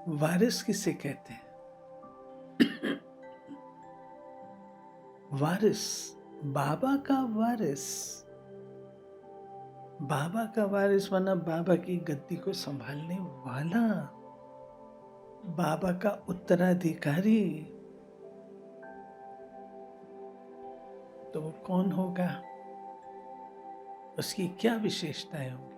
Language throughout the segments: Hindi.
वारिस किसे कहते हैं? वारिस, बाबा का वारिस। बाबा का वारिस माना बाबा की गद्दी को संभालने वाला, बाबा का उत्तराधिकारी। तो वो कौन होगा, उसकी क्या विशेषताएं होंगी?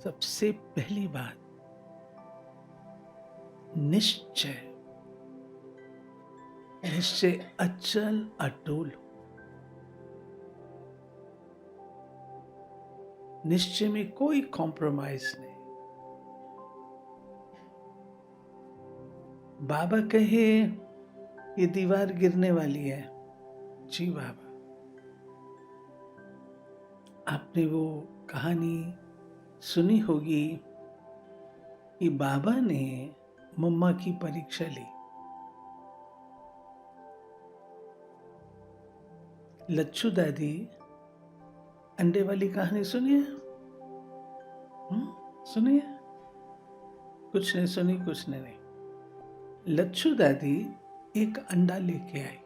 सबसे पहली बात, निश्चय। निश्चय अचल अटूल। निश्चय में कोई कॉम्प्रोमाइज नहीं। बाबा कहे ये दीवार गिरने वाली है, जी बाबा। आपने वो कहानी सुनी होगी कि बाबा ने मम्मा की परीक्षा ली। लच्छू दादी, अंडे वाली कहानी सुनिए। सुनिए। कुछ नहीं सुनी, कुछ नहीं। लच्छू दादी एक अंडा लेके आई,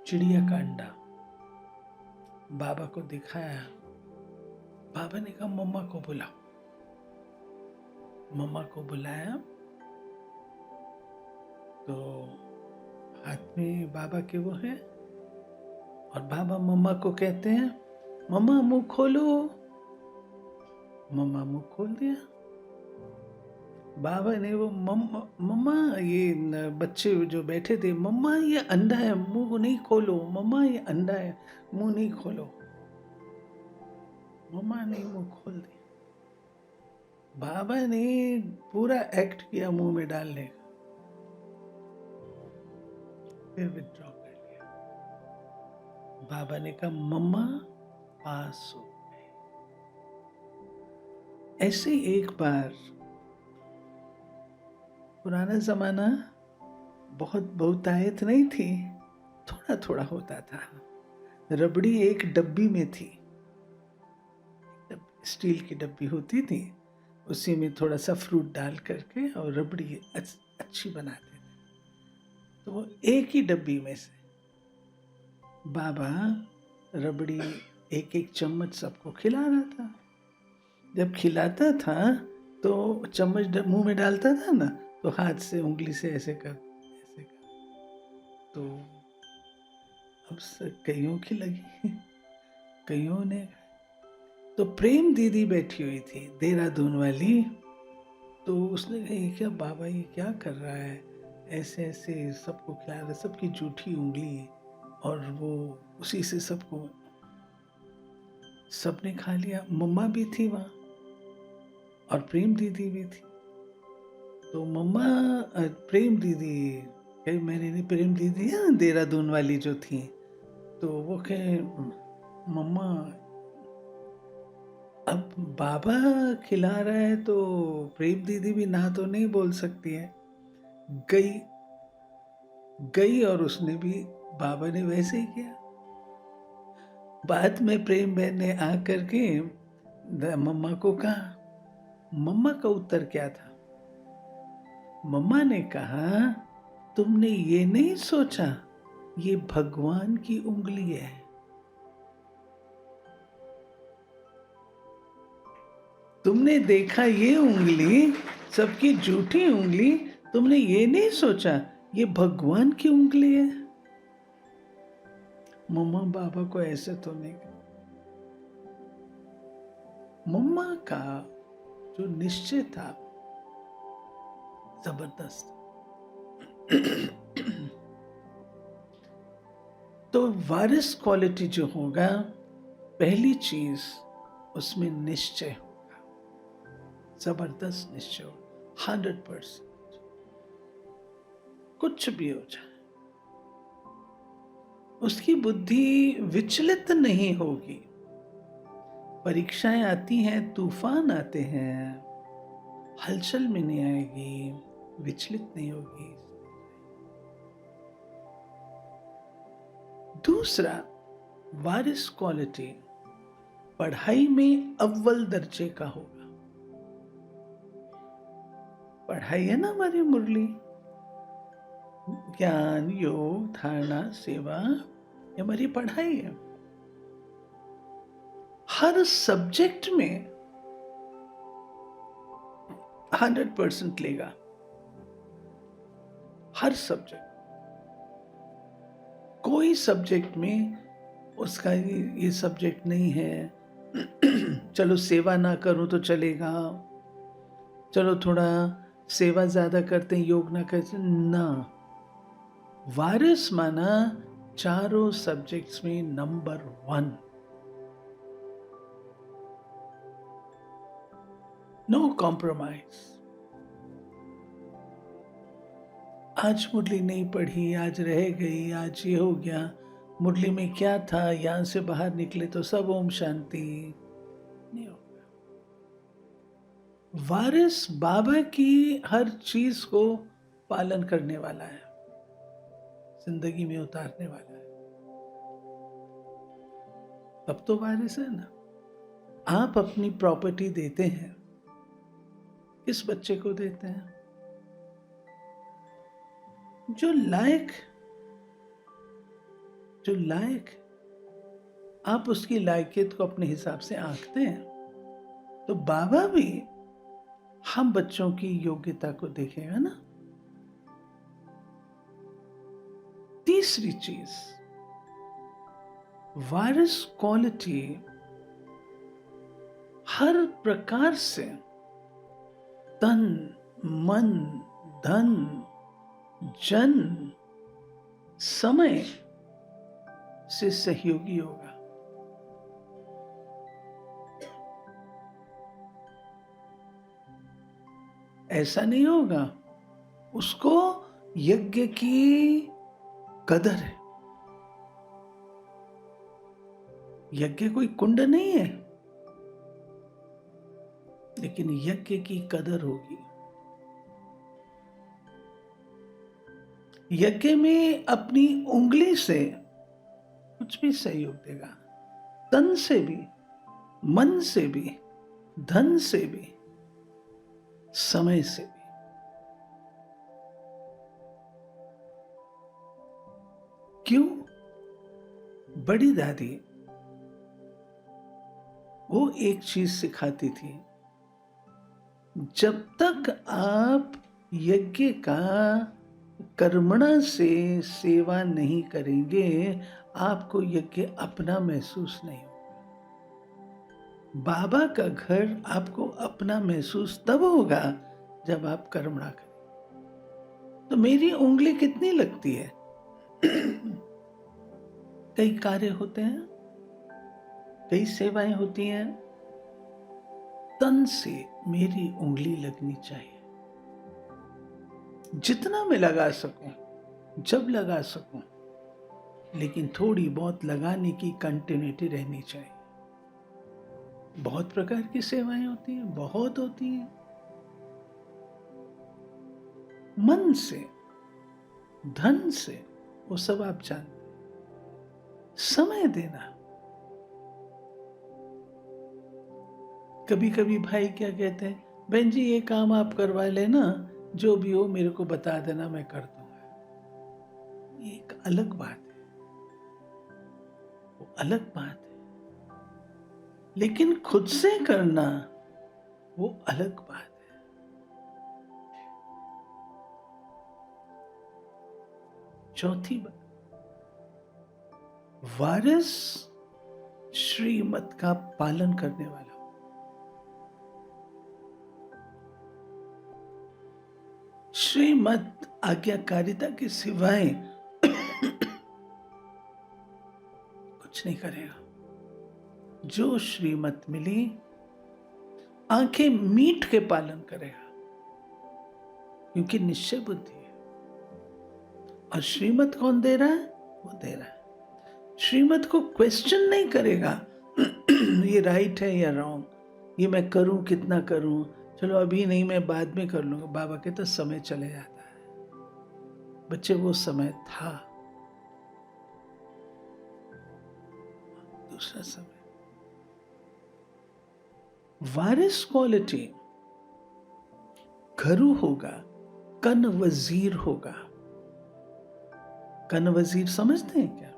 चिड़िया का अंडा। बाबा को दिखाया। बाबा ने कहा मम्मा को बुलाओ। मम्मा को बुलाया तो हाथ में बाबा के वो है, और बाबा मम्मा को कहते हैं मम्मा मुंह खोलो। मम्मा मुंह खोल दिया। बाबा ने वो मम्मा ये बच्चे जो बैठे थे, मम्मा ये अंडा है, मुंह नहीं खोलो। मम्मा ये अंडा है, मुंह नहीं खोलो। मम्मा ने मुंह खोल दिया। बाबा ने पूरा एक्ट किया मुंह में डालने का, फिर विथड्रॉ कर लिया। बाबा ने कहा मम्मा पास हो गए। ऐसे एक बार, पुराना जमाना, बहुत बहुतायत नहीं थी, थोड़ा थोड़ा होता था। रबड़ी एक डब्बी में थी, स्टील की डब्बी होती थी, उसी में थोड़ा सा फ्रूट डाल करके और रबड़ी अच्छी बनाते थे। तो वो एक ही डब्बी में से बाबा रबड़ी एक एक चम्मच सबको खिला रहा था। जब खिलाता था तो चम्मच मुंह में डालता था ना, तो हाथ से उंगली से ऐसे कर। तो अब कईयों की लगी, कईयों ने। तो प्रेम दीदी बैठी हुई थी, देहरादून वाली। तो उसने कहा ये क्या बाबा, ये क्या कर रहा है, ऐसे ऐसे सबको खिला रहा है, सबकी जूठी उंगली, और वो उसी से सबको, सबने खा लिया। मम्मा भी थी वहाँ और प्रेम दीदी भी थी। तो मम्मा, प्रेम दीदी, मैंने नहीं, प्रेम दीदी है देहरादून वाली जो थी, तो वो कहे मम्मा अब बाबा खिला रहा है तो प्रेम दीदी भी ना तो नहीं बोल सकती है। गई गई और उसने भी, बाबा ने वैसे ही किया। बाद में प्रेम बहन ने आकर के मम्मा को कहा। मम्मा का उत्तर क्या था? मम्मा ने कहा तुमने ये नहीं सोचा ये भगवान की उंगली है। तुमने देखा ये उंगली, सबकी झूठी उंगली, तुमने ये नहीं सोचा ये भगवान की उंगली है। मम्मा बाबा को ऐसे तो नहीं कहा। मम्मा का जो निश्चय था जबरदस्त। तो वारिस क्वालिटी जो होगा, पहली चीज उसमें निश्चय होगा, जबरदस्त निश्चय होगा, 100%। कुछ भी हो जाए उसकी बुद्धि विचलित नहीं होगी। परीक्षाएं आती हैं, तूफान आते हैं, हलचल में नहीं आएगी, विचलित नहीं होगी। दूसरा, वारिस क्वालिटी पढ़ाई में अव्वल दर्जे का होगा। पढ़ाई है ना हमारी मुरली, ज्ञान, योग, धारणा, सेवा, ये हमारी पढ़ाई है। हर सब्जेक्ट में 100% लेगा, हर सब्जेक्ट। कोई सब्जेक्ट में उसका ये सब्जेक्ट नहीं है, चलो सेवा ना करूं तो चलेगा, चलो थोड़ा सेवा ज्यादा करते हैं, योग ना करते ना। वारिस माना चारों सब्जेक्ट्स में नंबर 1, नो कॉम्प्रोमाइज। आज मुरली नहीं पढ़ी, आज रह गई, आज ये हो गया, मुरली में क्या था, यहां से बाहर निकले तो सब ओम शांति, नहीं होगा। वारिस बाबा की हर चीज को पालन करने वाला है, जिंदगी में उतारने वाला है, तब तो वारिस है ना। आप अपनी प्रॉपर्टी देते हैं, किस बच्चे को देते हैं? जो लायक, आप उसकी लायकियत को अपने हिसाब से आंकते हैं, तो बाबा भी हम बच्चों की योग्यता को देखेगा ना। तीसरी चीज, वारिस क्वालिटी हर प्रकार से तन, मन, धन, जन, समय से सहयोगी होगा। ऐसा नहीं होगा, उसको यज्ञ की कदर है। यज्ञ कोई कुंड नहीं है, लेकिन यज्ञ की कदर होगी। यज्ञ में अपनी उंगली से कुछ भी सहयोग देगा, तन से भी, मन से भी, धन से भी, समय से भी। क्यों? बड़ी दादी वो एक चीज सिखाती थी, जब तक आप यज्ञ का कर्मणा से सेवा नहीं करेंगे, आपको यज्ञ अपना महसूस नहीं होगा। बाबा का घर आपको अपना महसूस तब होगा जब आप कर्मणा करें। तो मेरी उंगली कितनी लगती है? कई कार्य होते हैं, कई सेवाएं होती हैं, तन से मेरी उंगली लगनी चाहिए। जितना मैं लगा सकूं, जब लगा सकूं, लेकिन थोड़ी बहुत लगाने की कंटिन्यूटी रहनी चाहिए। बहुत प्रकार की सेवाएं होती हैं, बहुत होती हैं। मन से, धन से, वो सब आप जानते हैं। समय देना, कभी कभी भाई क्या कहते हैं, बहन जी ये काम आप करवा लेना, जो भी हो मेरे को बता देना, मैं कर दूंगा। ये एक अलग बात है, वो अलग बात है। लेकिन खुद से करना वो अलग बात है। चौथी बात, वारिस श्रीमत का पालन करने वाला। श्रीमत आज्ञाकारिता के सिवाय कुछ नहीं करेगा। जो श्रीमत मिली, आंखें मीट के पालन करेगा, क्योंकि निश्चय बुद्धि है। और श्रीमत कौन दे रहा है? वो दे रहा है। श्रीमत को क्वेश्चन नहीं करेगा, ये राइट है या रॉन्ग, ये मैं करूं, कितना करूं, चलो अभी नहीं, मैं बाद में कर लूंगा। बाबा के तो समय चले जाता है। बच्चे, वो समय था, दूसरा समय। वारिस क्वालिटी घरू होगा, कन वजीर होगा। कन वजीर समझते हैं क्या?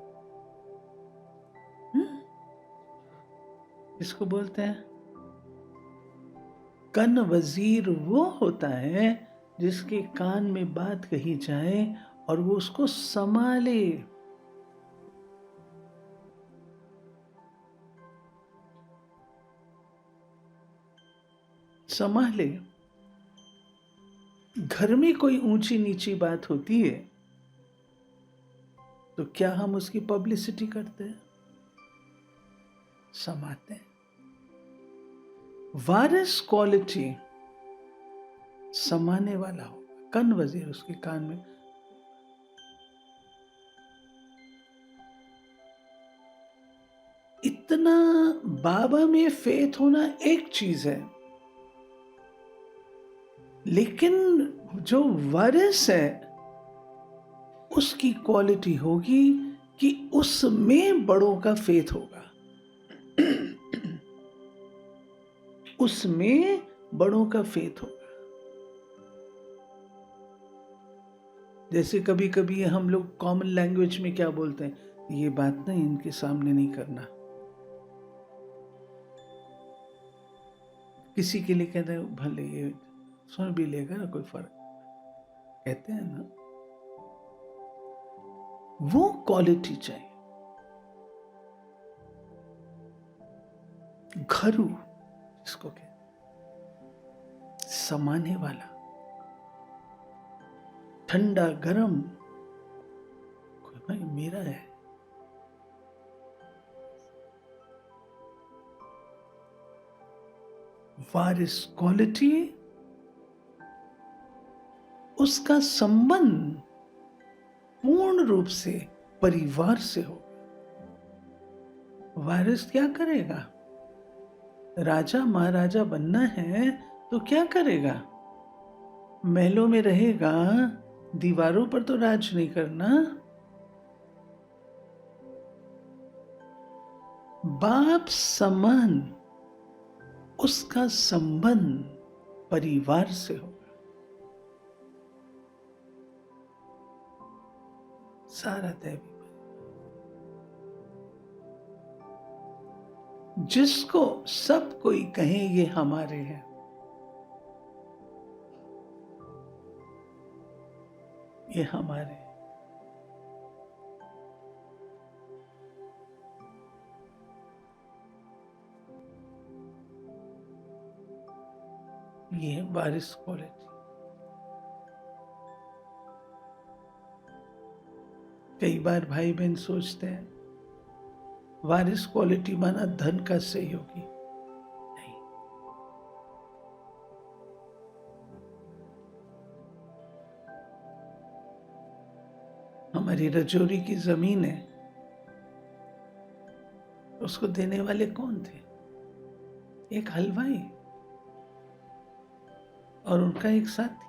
इसको बोलते हैं कन वजीर। वो होता है जिसके कान में बात कही जाए और वो उसको संभाले। संभाले। घर में कोई ऊंची नीची बात होती है तो क्या हम उसकी पब्लिसिटी करते हैं? समाते हैं। वारिस क्वालिटी समाने वाला होगा। कन वजीर, उसके कान में। इतना बाबा में फेथ होना एक चीज है, लेकिन जो वारिस है उसकी क्वालिटी होगी कि उसमें बड़ों का फेथ होगा। उसमें बड़ों का फेथ होगा। जैसे कभी कभी हम लोग कॉमन लैंग्वेज में क्या बोलते हैं, ये बात ना इनके सामने नहीं करना। किसी के लिए कहते हैं भले ये सुन भी लेगा ना, कोई फर्क, कहते हैं ना। वो क्वालिटी चाहिए। घरू जिसको कहते समाने वाला, ठंडा गरम, भाई मेरा है। वारिस क्वालिटी, उसका संबंध पूर्ण रूप से परिवार से हो। वारिस क्या करेगा? राजा महाराजा बनना है तो क्या करेगा? महलों में रहेगा, दीवारों पर तो राज नहीं करना। बाप समान उसका संबंध परिवार से होगा। सारा दैवी जिसको सब कोई कहे ये हमारे हैं, ये हमारे, ये है वारिस क्वालिटी। कई बार भाई बहन सोचते हैं वारिस क्वालिटी माना धन का सहयोगी। नहीं, हमारी रजौरी की जमीन है, उसको देने वाले कौन थे? एक हलवाई और उनका एक साथी।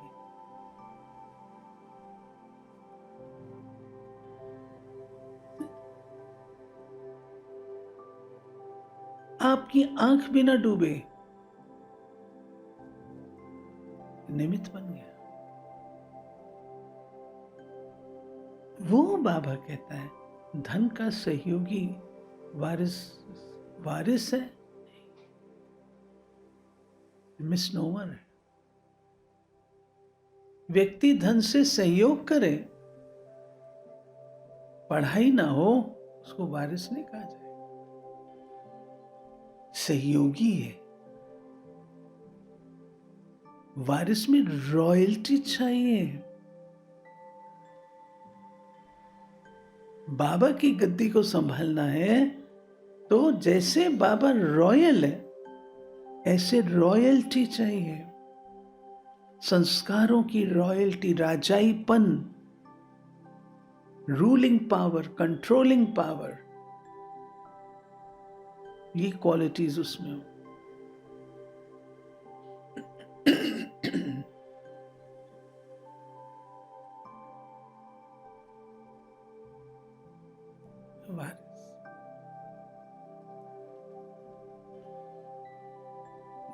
आपकी आंख भी ना डूबे, निमित्त बन गया। वो बाबा कहता है धन का सहयोगी वारिस, वारिस है, मिसनोमर है। व्यक्ति धन से सहयोग करे, पढ़ाई ना हो, उसको वारिस नहीं कहा जाए, सहयोगी है। वारिस में रॉयल्टी चाहिए। बाबा की गद्दी को संभालना है तो जैसे बाबा रॉयल है, ऐसे रॉयल्टी चाहिए। संस्कारों की रॉयल्टी, राजाईपन, रूलिंग पावर, कंट्रोलिंग पावर, ये क्वालिटीज उसमें हो।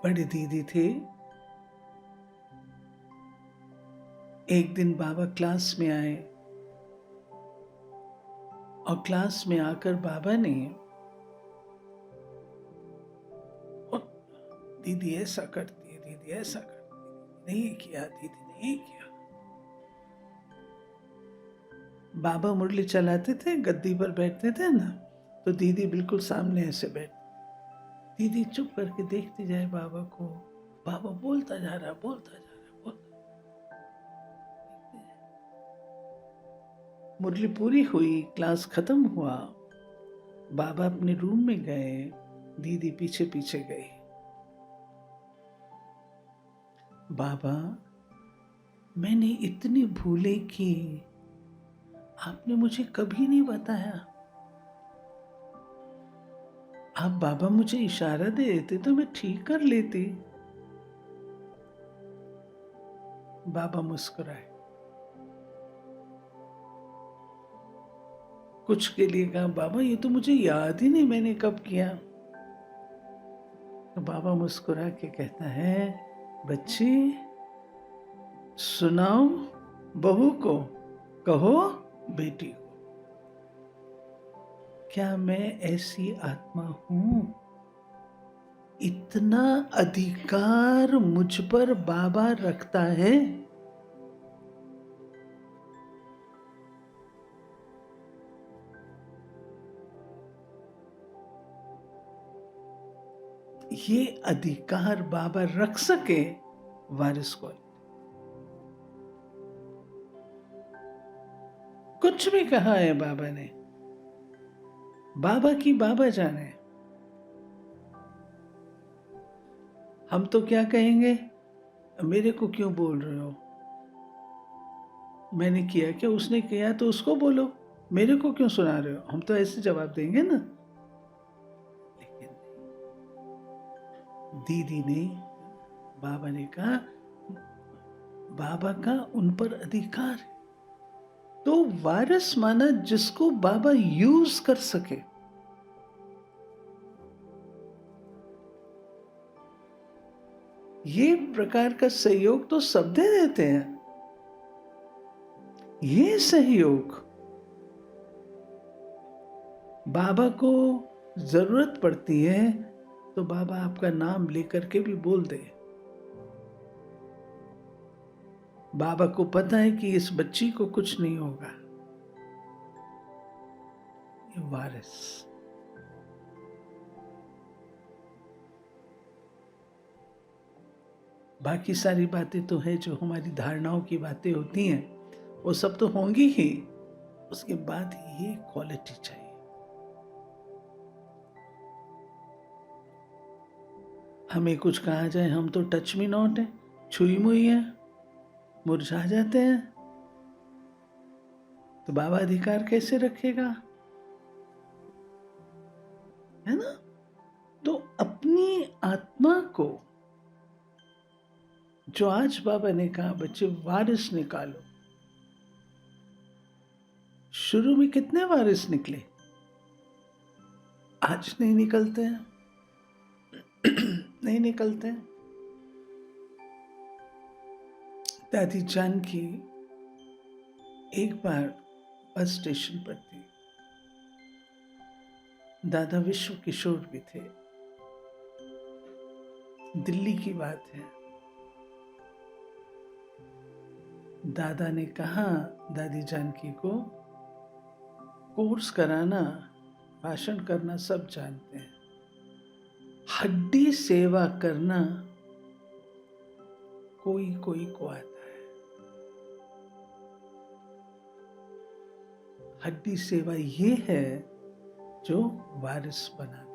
बड़ी दीदी थे। एक दिन बाबा क्लास में आए और क्लास में आकर बाबा ने, दीदी ऐसा करती है, दीदी ऐसा करती है, नहीं किया दीदी, नहीं किया। बाबा मुरली चलाते थे, गद्दी पर बैठते थे ना, तो दीदी बिल्कुल सामने ऐसे बैठ, दीदी चुप करके देखती जाए बाबा को, बाबा बोलता जा रहा, बोलता जा रहा, बोलता। मुरली पूरी हुई, क्लास खत्म हुआ, बाबा अपने रूम में गए, दीदी पीछे पीछे गई। बाबा, मैंने इतनी भूलें की, आपने मुझे कभी नहीं बताया। आप बाबा मुझे इशारा दे देते तो मैं ठीक कर लेती। बाबा मुस्कुराए, कुछ के लिए कहा, बाबा ये तो मुझे याद ही नहीं मैंने कब किया। तो बाबा मुस्कुरा के कहता है, बच्ची सुनाओ बहू को, कहो बेटी को, क्या मैं ऐसी आत्मा हूं? इतना अधिकार मुझ पर बाबा रखता है? ये अधिकार बाबा रख सके, वारिस को कुछ भी कहा है बाबा ने, बाबा की बाबा जाने। हम तो क्या कहेंगे, मेरे को क्यों बोल रहे हो, मैंने किया क्या, उसने किया तो उसको बोलो, मेरे को क्यों सुना रहे हो, हम तो ऐसे जवाब देंगे ना। लेकिन दीदी ने, बाबा ने कहा, बाबा का उन पर अधिकार है, तो वारिस माना जिसको बाबा यूज कर सके। ये प्रकार का सहयोग तो सब दे देते हैं। ये सहयोग बाबा को जरूरत पड़ती है तो बाबा आपका नाम लेकर के भी बोल दे। बाबा को पता है कि इस बच्ची को कुछ नहीं होगा, ये वारिस। बाकी सारी बातें तो है जो हमारी धारणाओं की बातें होती हैं, वो सब तो होंगी ही, उसके बाद ये क्वालिटी चाहिए। हमें कुछ कहा जाए, हम तो टच मी नॉट है, छुई मुई है, मुरझा जाते हैं, तो बाबा अधिकार कैसे रखेगा, है ना। तो अपनी आत्मा को, जो आज बाबा ने कहा बच्चे वारिस निकालो, शुरू में कितने वारिस निकले, आज नहीं निकलते हैं। नहीं निकलते हैं। दादी जानकी एक बार बस स्टेशन पर थी, दादा विश्व किशोर भी थे, दिल्ली की बात है। दादा ने कहा दादी जानकी को, कोर्स कराना, भाषण करना सब जानते हैं, हड्डी सेवा करना कोई कोई को आता है। हड्डी सेवा ये है जो वारिस बना।